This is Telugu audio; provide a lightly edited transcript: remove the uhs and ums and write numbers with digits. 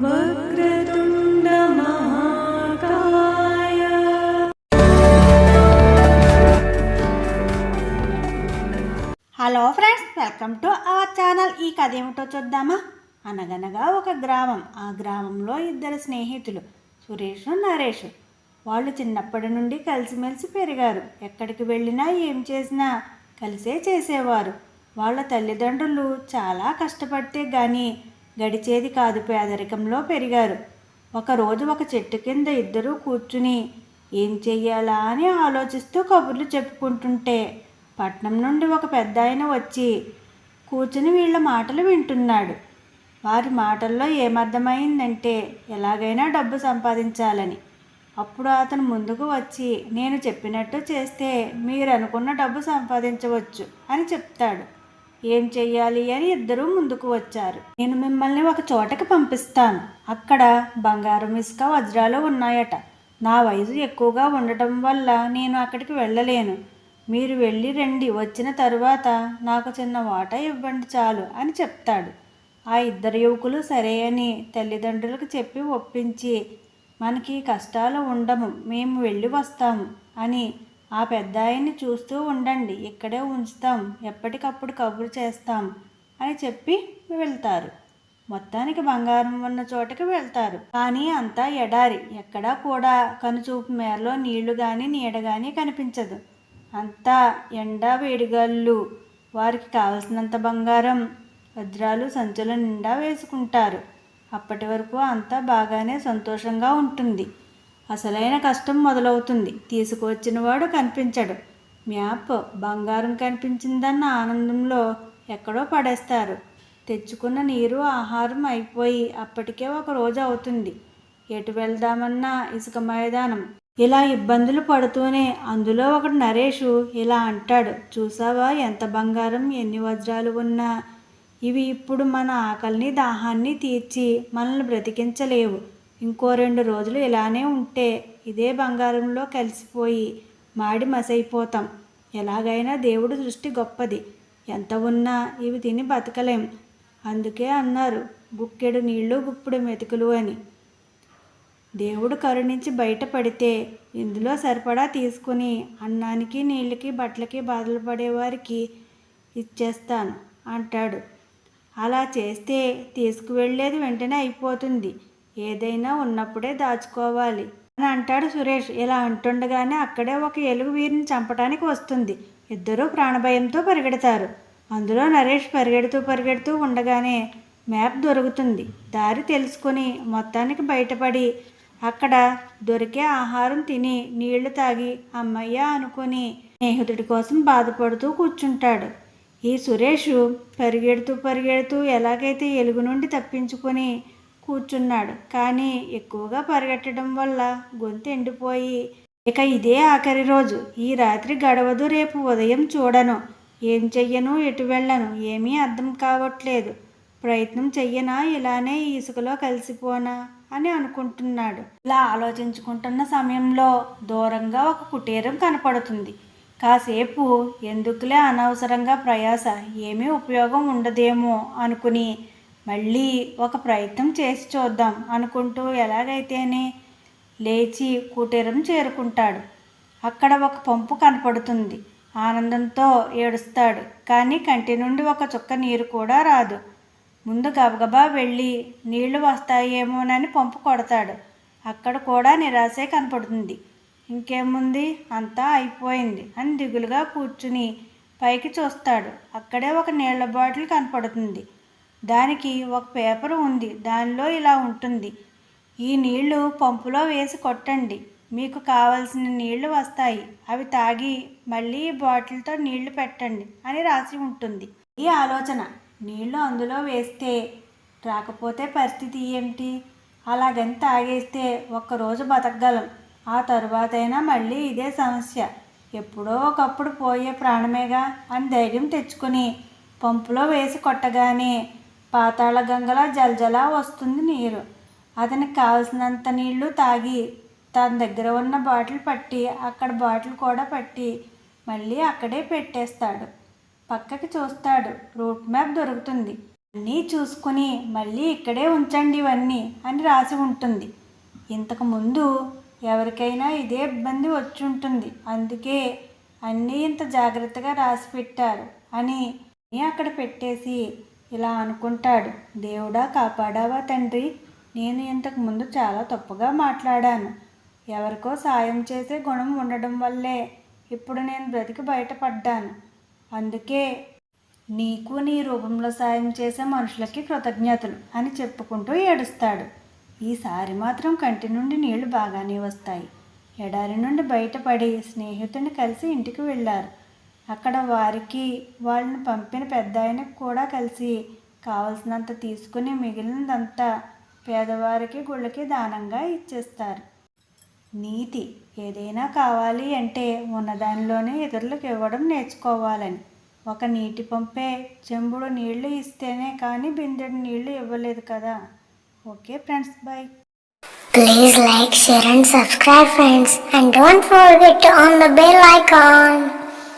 Vakratunda Mahakaya. Hello friends, welcome to our channel. ఈ కథ ఏమిటో చూద్దామా. అనగనగా ఒక గ్రామం. ఆ గ్రామంలో ఇద్దరు స్నేహితులు, సురేష్, నరేష్. వాళ్ళు చిన్నప్పటి నుండి కలిసిమెలిసి పెరిగారు. ఎక్కడికి వెళ్ళినా ఏం చేసినా కలిసే చేసేవారు. వాళ్ళ తల్లిదండ్రులు చాలా కష్టపడితే గాని గడిచేది కాదు. పేదరికంలో పెరిగారు. ఒకరోజు ఒక చెట్టు కింద ఇద్దరూ కూర్చుని ఏం చెయ్యాలా అని ఆలోచిస్తూ కబుర్లు చెప్పుకుంటుంటే పట్నం నుండి ఒక పెద్ద ఆయన వచ్చి కూర్చుని వీళ్ళ మాటలు వింటున్నాడు. వారి మాటల్లో ఏమర్థమైందంటే ఎలాగైనా డబ్బు సంపాదించాలని. అప్పుడు అతను ముందుకు వచ్చి, నేను చెప్పినట్టు చేస్తే మీరు అనుకున్న డబ్బు సంపాదించవచ్చు అని చెప్తాడు. ఏం చెయ్యాలి అని ఇద్దరూ ముందుకు వచ్చారు. నేను మిమ్మల్ని ఒక చోటకి పంపిస్తాను. అక్కడ బంగారం, ఇసుక, వజ్రాలు ఉన్నాయట. నా వయసు ఎక్కువగా ఉండటం వల్ల నేను అక్కడికి వెళ్ళలేను. మీరు వెళ్ళి రండి. వచ్చిన తరువాత నాకు చిన్న వాటా ఇవ్వండి చాలు అని చెప్తాడు. ఆ ఇద్దరు యువకులు సరే అని తల్లిదండ్రులకు చెప్పి ఒప్పించి, మనకి కష్టాలు ఉండము, మేము వెళ్ళి వస్తాము అని ఆ పెద్ద ఆయన్ని చూస్తూ ఉండండి, ఇక్కడే ఉంచుతాం, ఎప్పటికప్పుడు కబురు చేస్తాం అని చెప్పి వెళ్తారు. మొత్తానికి బంగారం ఉన్న చోటకి వెళ్తారు. కానీ అంతా ఎడారి. ఎక్కడా కూడా కనుచూపు మేరలో నీళ్లు కానీ నీడ కానీ కనిపించదు. అంతా ఎండ, వేడిగాళ్ళు. వారికి కావలసినంత బంగారం, వజ్రాలు సంచుల నిండా వేసుకుంటారు. అప్పటి వరకు అంతా బాగానే సంతోషంగా ఉంటుంది. అసలైన కష్టం మొదలవుతుంది. తీసుకువచ్చిన వాడు కనిపించడు. మ్యాప్ బంగారం కనిపించిందన్న ఆనందంలో ఎక్కడో పడేస్తారు. తెచ్చుకున్న నీరు, ఆహారం అయిపోయి అప్పటికే ఒక రోజు అవుతుంది. ఎటు వెళ్దామన్నా ఇసుక మైదానం. ఇలా ఇబ్బందులు పడుతూనే అందులో ఒకడు నరేషు ఇలా అంటాడు, చూసావా ఎంత బంగారం, ఎన్ని వజ్రాలు ఉన్నా ఇవి ఇప్పుడు మన ఆకలిని, దాహాన్ని తీర్చి మనల్ని బ్రతికించలేవు. ఇంకో 2 రోజులు ఇలానే ఉంటే ఇదే బంగారంలో కలిసిపోయి మాడి మసైపోతాం. ఎలాగైనా దేవుడి దృష్టి గొప్పది. ఎంత ఉన్నా ఇవి తిని బతకలేం. అందుకే అన్నారు గుక్కెడు నీళ్ళు గుప్పుడు మెతుకులు అని. దేవుడు కరుణించి బయటపడితే ఇందులో సరిపడా తీసుకుని అన్నానికి, నీళ్ళకి, బట్టలకి బాధలు పడేవారికి ఇచ్చేస్తాను అంటాడు. అలా చేస్తే తీసుకువెళ్ళేది వెంటనే అయిపోతుంది. ఏదైనా ఉన్నప్పుడే దాచుకోవాలి అని అంటాడు సురేష్. ఇలా అంటుండగానే అక్కడే ఒక ఎలుగు వీరిని చంపడానికి వస్తుంది. ఇద్దరూ ప్రాణభయంతో పరిగెడతారు. అందులో నరేష్ పరిగెడుతూ ఉండగానే మ్యాప్ దొరుకుతుంది. దారి తెలుసుకొని మొత్తానికి బయటపడి అక్కడ దొరికే ఆహారం తిని నీళ్లు తాగి అమ్మయ్య అనుకుని స్నేహితుడి కోసం బాధపడుతూ కూర్చుంటాడు. ఈ సురేష్ పరిగెడుతూ ఎలాగైతే ఎలుగు నుండి తప్పించుకొని కూర్చున్నాడు. కానీ ఎక్కువగా పరిగెట్టడం వల్ల గొంతు ఎండిపోయి ఇక ఇదే ఆఖరి రోజు, ఈ రాత్రి గడవదు, రేపు ఉదయం చూడను, ఏం చెయ్యను, ఎటు వెళ్ళను, ఏమీ అర్థం కావట్లేదు, ప్రయత్నం చెయ్యనా, ఇలానే ఇసుకలో కలిసిపోనా అని అనుకుంటున్నాడు. ఇలా ఆలోచించుకుంటున్న సమయంలో దూరంగా ఒక కుటీరం కనపడుతుంది. కాసేపు ఎందుకులే అనవసరంగా ప్రయాస, ఏమీ ఉపయోగం ఉండదేమో అనుకుని మళ్ళీ ఒక ప్రయత్నం చేసి చూద్దాం అనుకుంటూ ఎలాగైతేనే లేచి కుటీరం చేరుకుంటాడు. అక్కడ ఒక పంపు కనపడుతుంది. ఆనందంతో ఏడుస్తాడు. కానీ కంటి నుండి ఒక చుక్క నీరు కూడా రాదు. ముందు గబగబా వెళ్ళి నీళ్లు వస్తాయేమోనని పంపు కొడతాడు. అక్కడ కూడా నిరాశే కనపడుతుంది. ఇంకేముంది, అంతా అయిపోయింది అని దిగులుగా కూర్చుని పైకి చూస్తాడు. అక్కడే ఒక నీళ్ల బాటిల్ కనపడుతుంది. దానికి ఒక పేపర్ ఉంది. దానిలో ఇలా ఉంటుంది, ఈ నీళ్లు పంపులో వేసి కొట్టండి, మీకు కావలసిన నీళ్లు వస్తాయి, అవి తాగి మళ్ళీ ఈ బాటిల్తో నీళ్లు పెట్టండి అని రాసి ఉంటుంది. ఈ ఆలోచన, నీళ్లు అందులో వేస్తే రాకపోతే పరిస్థితి ఏమిటి, అలాగని తాగేస్తే ఒక్కరోజు బతకగలం, ఆ తరువాతైనా మళ్ళీ ఇదే సమస్య, ఎప్పుడో ఒకప్పుడు పోయే ప్రాణమేగా అని ధైర్యం తెచ్చుకొని పంపులో వేసి కొట్టగానే పాతాళ గంగలా జలజలా వస్తుంది నీరు. అతనికి కావలసినంత నీళ్లు తాగి తన దగ్గర ఉన్న బాటిల్ పట్టి అక్కడ బాటిల్ కూడా పట్టి మళ్ళీ అక్కడే పెట్టేస్తాడు. పక్కకి చూస్తాడు. రూట్ మ్యాప్ దొరుకుతుంది. అన్నీ చూసుకుని మళ్ళీ ఇక్కడే ఉంచండి ఇవన్నీ అని రాసి ఉంటుంది. ఇంతకుముందు ఎవరికైనా ఇదే ఇబ్బంది వచ్చి ఉంటుంది, అందుకే అన్నీ ఇంత జాగ్రత్తగా రాసి పెట్టారు అని అక్కడ పెట్టేసి ఇలా అనుకుంటాడు. దేవుడా కాపాడావా తండ్రి, నేను ఇంతకుముందు చాలా తప్పుగా మాట్లాడాను. ఎవరికో సాయం చేసే గుణం ఉండడం వల్లే ఇప్పుడు నేను బ్రతికి బయటపడ్డాను. అందుకే నీకు నీ రూపంలో సాయం చేసే మనుషులకి కృతజ్ఞతలు అని చెప్పుకుంటూ ఏడుస్తాడు. ఈసారి మాత్రం కంటి నుండి నీళ్లు బాగానే వస్తాయి. ఎడారి నుండి బయటపడి స్నేహితుడిని కలిసి ఇంటికి వెళ్ళారు. అక్కడ వారికి వాళ్ళని పంపిన పెద్ద ఆయనకు కూడా కలిసి కావలసినంత తీసుకుని మిగిలినదంతా పేదవారికి గుళ్ళకి దానంగా ఇచ్చేస్తారు. నీతి ఏదైనా కావాలి అంటే ఉన్నదానిలోనే ఇతరులకు ఇవ్వడం నేర్చుకోవాలని. ఒక నీటి పంపే చెంబుడు నీళ్లు ఇస్తేనే కానీ బిందెడు నీళ్లు ఇవ్వలేదు కదా. Okay friends, bye. Please like, share and subscribe friends, and don't forget to on the bell icon.